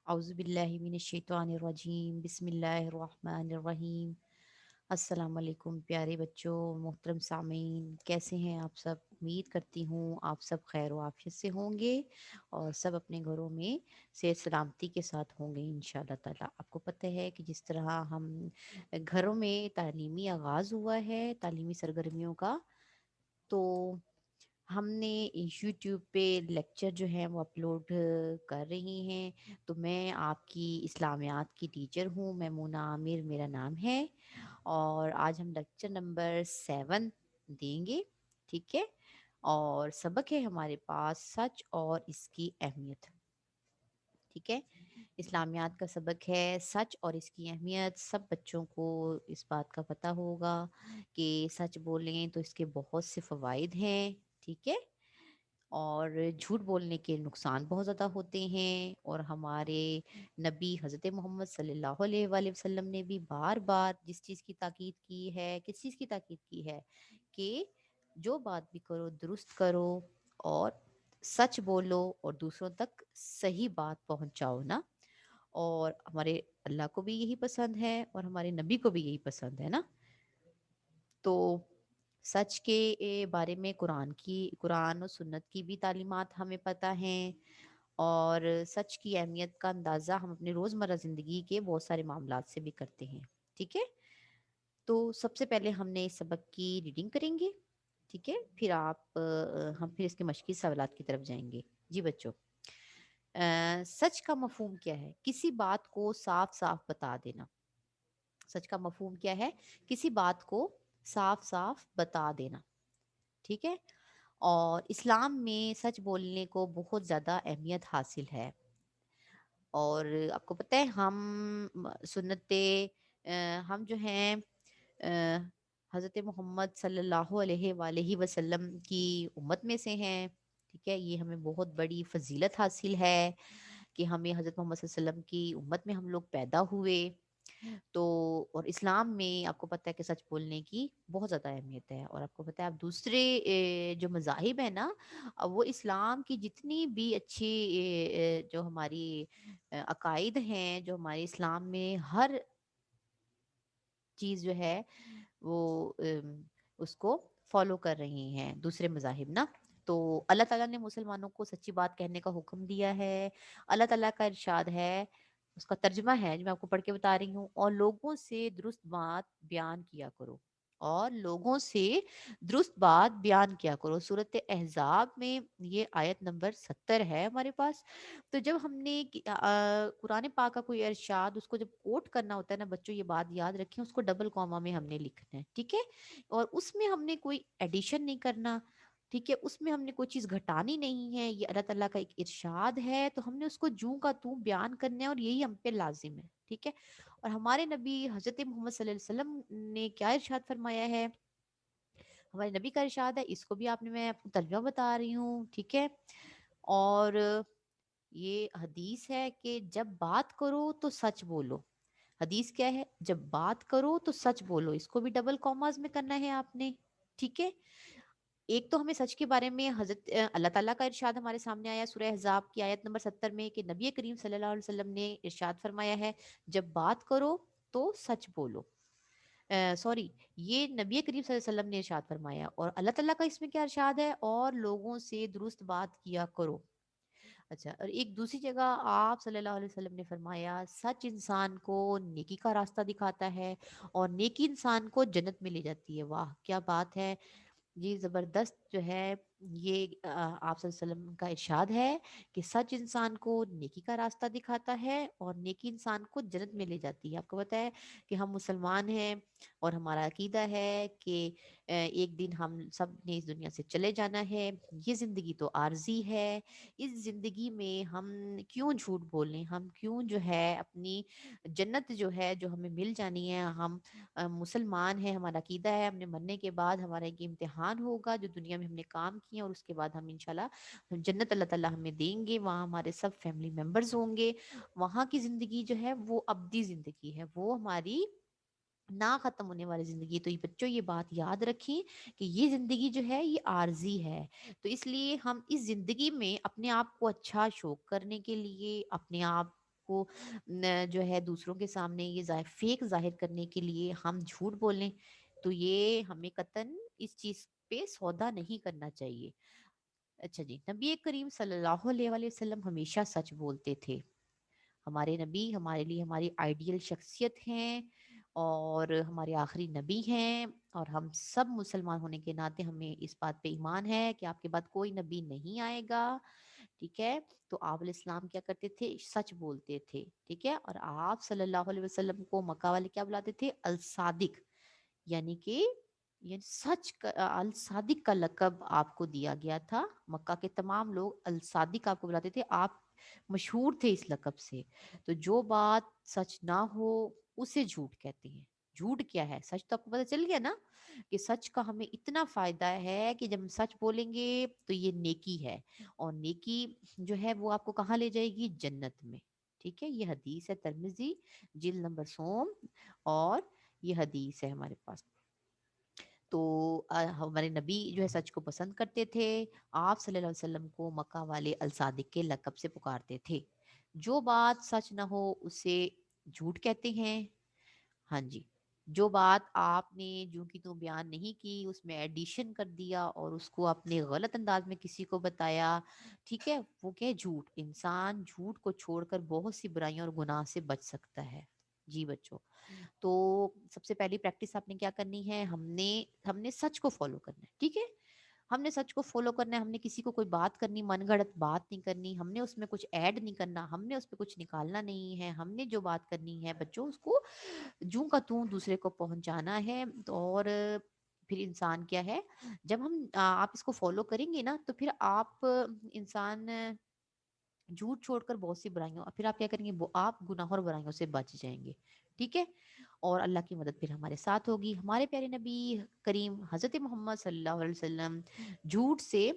اعوذ باللہ من الشیطان الرجیم، بسم اللہ الرحمن الرحیم۔ السلام علیکم پیارے بچوں، محترم سامعین، کیسے ہیں آپ سب؟ امید کرتی ہوں آپ سب خیر و عافیت سے ہوں گے اور سب اپنے گھروں میں صحت سلامتی کے ساتھ ہوں گے انشاءاللہ تعالیٰ۔ آپ کو پتہ ہے کہ جس طرح ہم گھروں میں تعلیمی آغاز ہوا ہے تعلیمی سرگرمیوں کا، تو ہم نے یوٹیوب پہ لیکچر جو ہیں وہ اپلوڈ کر رہی ہیں۔ تو میں آپ کی اسلامیات کی ٹیچر ہوں، میمونہ عامر میرا نام ہے، اور آج ہم لیکچر نمبر 7 دیں گے، ٹھیک ہے؟ اور سبق ہے ہمارے پاس سچ اور اس کی اہمیت، ٹھیک ہے؟ اسلامیات کا سبق ہے سچ اور اس کی اہمیت۔ سب بچوں کو اس بات کا پتہ ہوگا کہ سچ بولیں تو اس کے بہت سے فوائد ہیں، ٹھیک ہے؟ اور جھوٹ بولنے کے نقصان بہت زیادہ ہوتے ہیں، اور ہمارے نبی حضرت محمد صلی اللہ علیہ وآلہ وسلم نے بھی بار بار جس چیز کی تاکید کی ہے، کس چیز کی تاکید کی ہے کہ جو بات بھی کرو درست کرو اور سچ بولو اور دوسروں تک صحیح بات پہنچاؤ نا۔ اور ہمارے اللہ کو بھی یہی پسند ہے اور ہمارے نبی کو بھی یہی پسند ہے نا۔ تو سچ کے بارے میں قرآن و سنت کی بھی تعلیمات ہمیں پتہ ہیں، اور سچ کی اہمیت کا اندازہ ہم اپنے روزمرہ زندگی کے بہت سارے معاملات سے بھی کرتے ہیں، ٹھیک ہے؟ تو سب سے پہلے ہم نے اس سبق کی ریڈنگ کریں گے، ٹھیک ہے؟ پھر ہم پھر اس کے مشقی سوالات کی طرف جائیں گے۔ جی بچوں، سچ کا مفہوم کیا ہے؟ کسی بات کو صاف صاف بتا دینا۔ سچ کا مفہوم کیا ہے؟ کسی بات کو صاف صاف بتا دینا، ٹھیک ہے؟ اور اسلام میں سچ بولنے کو بہت زیادہ اہمیت حاصل ہے، اور آپ کو پتہ ہے ہم جو ہیں حضرت محمد صلی اللہ علیہ وآلہ وسلم کی امت میں سے ہیں، ٹھیک ہے؟ یہ ہمیں بہت بڑی فضیلت حاصل ہے کہ ہمیں حضرت محمد صلی اللہ علیہ وسلم کی امت میں ہم لوگ پیدا ہوئے۔ تو اور اسلام میں آپ کو پتہ ہے کہ سچ بولنے کی بہت زیادہ اہمیت ہے، اور آپ کو پتہ ہے آپ دوسرے جو مذاہب ہیں نا، وہ اسلام کی جتنی بھی اچھی جو ہماری عقائد ہیں، جو ہمارے اسلام میں ہر چیز جو ہے وہ اس کو فالو کر رہی ہیں دوسرے مذاہب نا۔ تو اللہ تعالیٰ نے مسلمانوں کو سچی بات کہنے کا حکم دیا ہے۔ اللہ تعالیٰ کا ارشاد ہے، اس کا ترجمہ ہے جو میں آپ کو پڑھ کے بتا رہی ہوں، اور لوگوں سے درست بات بیان کیا کرو، اور لوگوں سے درست بات بیان کیا کرو۔ سورۃ احزاب میں یہ آیت نمبر 70 ہے ہمارے پاس۔ تو جب ہم نے قرآن پاک کا کوئی ارشاد اس کو جب کوٹ کرنا ہوتا ہے نا بچوں، یہ بات یاد رکھیں، اس کو ڈبل کوما میں ہم نے لکھنا ہے، ٹھیک ہے؟ اور اس میں ہم نے کوئی ایڈیشن نہیں کرنا، ٹھیک ہے؟ اس میں ہم نے کوئی چیز گھٹانی نہیں ہے، یہ اللہ تعالیٰ کا ایک ارشاد ہے تو ہم نے اس کو جوں کا توں بیان کرنا ہے، اور یہی ہم پہ لازم ہے، ٹھیک ہے؟ اور ہمارے نبی حضرت محمد صلی اللہ علیہ وسلم نے کیا ارشاد فرمایا ہے؟ ہمارے نبی کا ارشاد ہے، اس کو بھی میں آپ کو ترجمہ بتا رہی ہوں، ٹھیک ہے؟ اور یہ حدیث ہے کہ جب بات کرو تو سچ بولو۔ حدیث کیا ہے؟ جب بات کرو تو سچ بولو، اس کو بھی ڈبل کاماز میں کرنا ہے آپ نے، ٹھیک ہے؟ ایک تو ہمیں سچ کے بارے میں حضرت اللہ تعالیٰ کا ارشاد ہمارے سامنے آیا سورہ احزاب کی آیت نمبر 70 میں کہ نبی کریم صلی اللہ علیہ وسلم نے ارشاد فرمایا ہے جب بات کرو تو سچ بولو۔ سوری، یہ نبی کریم صلی اللہ علیہ وسلم نے ارشاد فرمایا، اور اللہ تعالیٰ کا اس میں کیا ارشاد ہے؟ اور لوگوں سے درست بات کیا کرو۔ اچھا، اور ایک دوسری جگہ آپ صلی اللہ علیہ وسلم نے فرمایا سچ انسان کو نیکی کا راستہ دکھاتا ہے، اور نیکی انسان کو جنت میں لے جاتی ہے۔ واہ کیا بات ہے! یہ زبردست جو ہے یہ آپ صلی اللہ علیہ وسلم کا ارشاد ہے کہ سچ انسان کو نیکی کا راستہ دکھاتا ہے اور نیکی انسان کو جنت میں لے جاتی ہے۔ آپ کو پتہ ہے کہ ہم مسلمان ہیں اور ہمارا عقیدہ ہے کہ ایک دن ہم سب نے اس دنیا سے چلے جانا ہے، یہ زندگی تو عارضی ہے، اس زندگی میں ہم کیوں جھوٹ بولیں، ہم کیوں جو ہے اپنی جنت جو ہے جو ہمیں مل جانی ہے، ہم مسلمان ہیں، ہمارا عقیدہ ہے ہم نے مرنے کے بعد ہمارا ایک امتحان ہوگا جو دنیا میں ہم نے کام کیے، اور اس کے بعد ہم انشاءاللہ جنت اللہ تعالیٰ ہمیں دیں گے، وہاں ہمارے سب فیملی ممبرز ہوں گے۔ وہاں کی زندگی جو ہے وہ ابدی زندگی ہے، وہ ہماری نہ ختم ہونے والی زندگی۔ تو یہ بچوں یہ بات یاد رکھیں کہ یہ زندگی جو ہے یہ عارضی ہے، تو اس لیے ہم اس زندگی میں اپنے آپ کو اچھا شو کرنے کے لیے، اپنے آپ کو جو ہے دوسروں کے سامنے یہ فیک ظاہر کرنے کے لیے ہم جھوٹ بولیں، تو یہ ہمیں قطعاً اس چیز پہ سودا نہیں کرنا چاہیے۔ اچھا جی، نبی کریم صلی اللہ علیہ وآلہ وسلم ہمیشہ سچ بولتے تھے۔ ہمارے نبی ہمارے لیے ہماری آئیڈیل شخصیت ہیں اور ہمارے آخری نبی ہیں، اور ہم سب مسلمان ہونے کے ناطے ہمیں اس بات پہ ایمان ہے کہ آپ کے بعد کوئی نبی نہیں آئے گا، ٹھیک ہے؟ تو آپ علیہ السلام کیا کرتے تھے؟ سچ بولتے تھے، ٹھیک ہے؟ اور آپ صلی اللہ علیہ وسلم کو مکہ والے کیا بلاتے تھے؟ الصادق، یعنی کہ یہ سچ کا الصادق کا لقب آپ کو دیا گیا تھا۔ مکہ کے تمام لوگ الصادق آپ کو بلاتے تھے، آپ مشہور تھے اس لقب سے۔ تو جو بات سچ نہ ہو اسے جھوٹ کہتے ہیں۔ جھوٹ کیا ہے؟ سچ تو آپ کو پتہ چل گیا نا کہ سچ کا ہمیں اتنا فائدہ ہے کہ جب ہم سچ بولیں گے تو یہ نیکی ہے، اور نیکی جو ہے وہ آپ کو کہاں لے جائے گی؟ جنت میں، ٹھیک ہے؟ یہ حدیث ہے ترمذی جلد نمبر سوم، اور یہ حدیث ہے ہمارے پاس۔ تو ہمارے نبی جو ہے سچ کو پسند کرتے تھے، آپ صلی اللہ علیہ وسلم کو مکہ والے الصادق کے لقب سے پکارتے تھے۔ جو بات سچ نہ ہو اسے جھوٹ کہتے ہیں۔ ہاں جی، جو بات آپ نے جو کی تو بیان نہیں کی، اس میں ایڈیشن کر دیا اور اس کو اپنے غلط انداز میں کسی کو بتایا، ٹھیک ہے، وہ کہ جھوٹ۔ انسان جھوٹ کو چھوڑ کر بہت سی برائیوں اور گناہ سے بچ سکتا ہے۔ جی بچوں، تو سب سے پہلی پریکٹس آپ نے کیا کرنی ہے؟ ہم نے سچ کو فالو کرنا ہے، ٹھیک ہے؟ ہم نے سچ کو فالو کرنا ہے، ہم نے کسی کو کوئی بات کرنی، من گھڑت بات نہیں کرنی، ہم نے اس میں کچھ ایڈ نہیں کرنا، ہم نے اس پہ کچھ نکالنا نہیں ہے، ہم نے جو بات کرنی ہے بچوں اس کو جوں کا توں دوسرے کو پہنچانا ہے۔ اور پھر انسان کیا ہے، جب آپ اس کو فالو کریں گے نا تو پھر آپ انسان جھوٹ چھوڑ کر بہت سی برائیوں، پھر آپ کیا کریں گے؟ وہ آپ گناہوں اور برائیوں سے بچ جائیں گے، ٹھیک ہے؟ اور اللہ کی مدد پھر ہمارے ساتھ ہوگی۔ ہمارے پیارے نبی کریم حضرت محمد صلی اللہ علیہ وسلم جھوٹ سے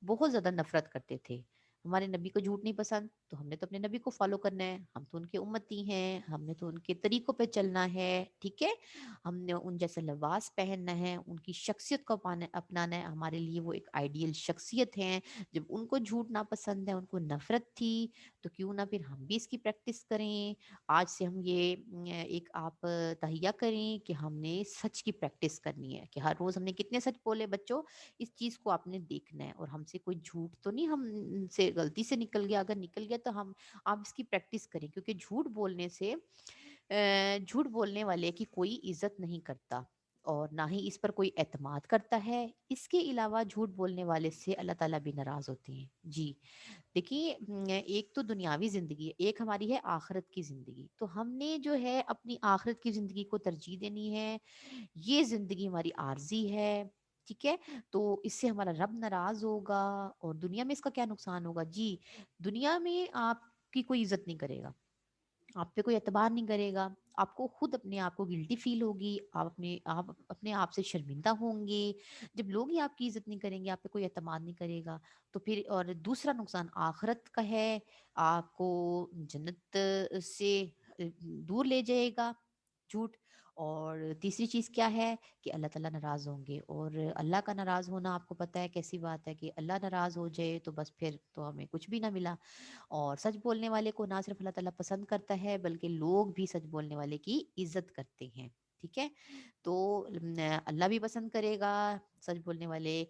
بہت زیادہ نفرت کرتے تھے۔ ہمارے نبی کو جھوٹ نہیں پسند، تو ہم نے تو اپنے نبی کو فالو کرنا ہے، ہم تو ان کے امتی ہیں، ہم نے تو ان کے طریقوں پہ چلنا ہے، ٹھیک ہے؟ ہم نے ان جیسا لباس پہننا ہے، ان کی شخصیت کو اپنانا ہے۔ ہمارے لیے وہ ایک آئیڈیل شخصیت ہے۔ جب ان کو جھوٹ نہ پسند ہے، ان کو نفرت تھی، تو کیوں نہ پھر ہم بھی اس کی پریکٹس کریں۔ آج سے ہم یہ ایک آپ تہیہ کریں کہ ہم نے سچ کی پریکٹس کرنی ہے، کہ ہر روز ہم نے کتنے سچ بولے بچوں، اس چیز کو آپ نے دیکھنا ہے۔ اور ہم سے کوئی جھوٹ تو نہیں ہم سے غلطی سے نکل گیا، اگر نکل گیا تو آپ اس کی پریکٹس کریں، کیونکہ جھوٹ بولنے سے جھوٹ بولنے والے کی کوئی عزت نہیں کرتا، اور نہ ہی اس پر کوئی اعتماد کرتا ہے۔ اس کے علاوہ جھوٹ بولنے والے سے اللہ تعالیٰ بھی ناراض ہوتے ہیں۔ جی دیکھیے، ایک تو دنیاوی زندگی ہے، ایک ہماری ہے آخرت کی زندگی، تو ہم نے جو ہے اپنی آخرت کی زندگی کو ترجیح دینی ہے۔ یہ زندگی ہماری عارضی ہے، ٹھیک ہے؟ تو اس سے ہمارا رب ناراض ہوگا، اور دنیا میں اس کا کیا نقصان ہوگا؟ جی، دنیا میں آپ کی کوئی عزت نہیں کرے گا، آپ پہ کوئی اعتبار نہیں کرے گا، آپ کو خود اپنے آپ کو گلٹی فیل ہوگی، آپ اپنے آپ سے شرمندہ ہوں گے جب لوگ ہی آپ کی عزت نہیں کریں گے، آپ پہ کوئی اعتماد نہیں کرے گا۔ تو پھر اور دوسرا نقصان آخرت کا ہے، آپ کو جنت سے دور لے جائے گا جھوٹ۔ اور تیسری چیز کیا ہے کہ اللہ تعالیٰ ناراض ہوں گے، اور اللہ کا ناراض ہونا آپ کو پتہ ہے کیسی بات ہے، کہ اللہ ناراض ہو جائے تو بس پھر تو ہمیں کچھ بھی نہ ملا۔ اور سچ بولنے والے کو نہ صرف اللہ تعالیٰ پسند کرتا ہے، بلکہ لوگ بھی سچ بولنے والے کی عزت کرتے ہیں، ٹھیک ہے؟ تو اللہ بھی پسند کرے گا سچ بولنے والے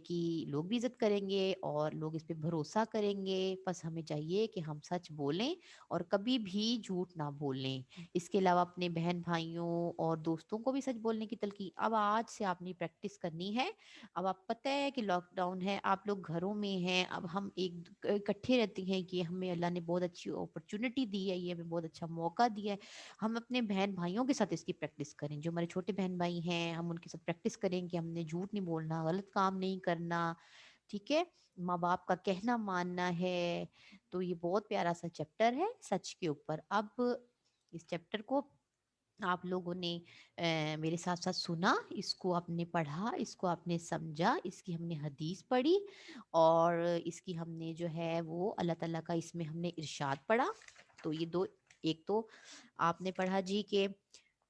کی، لوگ بھی عزت کریں گے اور لوگ اس پہ بھروسہ کریں گے۔ بس ہمیں چاہیے کہ ہم سچ بولیں اور کبھی بھی جھوٹ نہ بولیں۔ اس کے علاوہ اپنے بہن بھائیوں اور دوستوں کو بھی سچ بولنے کی تلقین اب آج سے آپ نے پریکٹس کرنی ہے۔ اب آپ پتہ ہے کہ لاک ڈاؤن ہے، آپ لوگ گھروں میں ہیں، اب ہم اکٹھے رہتے ہیں، کہ ہمیں اللہ نے بہت اچھی اپرچونٹی دی ہے، یہ ہمیں بہت اچھا موقع دیا ہے۔ ہم اپنے بہن بھائیوں کے ساتھ اس کی پریکٹس کریں، جو ہمارے چھوٹے بہن بھائی ہیں ہم ان کے ساتھ پریکٹس کریں کہ ہم نے جھوٹ نہیں بولنا، غلط کام نہیں کرنا، ٹھیک ہے؟ ماں باپ کا کہنا ماننا ہے۔ تو یہ بہت پیارا سا چیپٹر ہے سچ کے اوپر۔ اب اس چیپٹر کو آپ لوگوں نے میرے ساتھ ساتھ سنا، اس کو آپ نے پڑھا، اس کو آپ نے سمجھا، اس کی ہم نے حدیث پڑھی، اور اس کی ہم نے جو ہے وہ اللہ تعالیٰ کا اس میں ہم نے ارشاد پڑھا۔ تو یہ دو، ایک تو آپ نے پڑھا جی کہ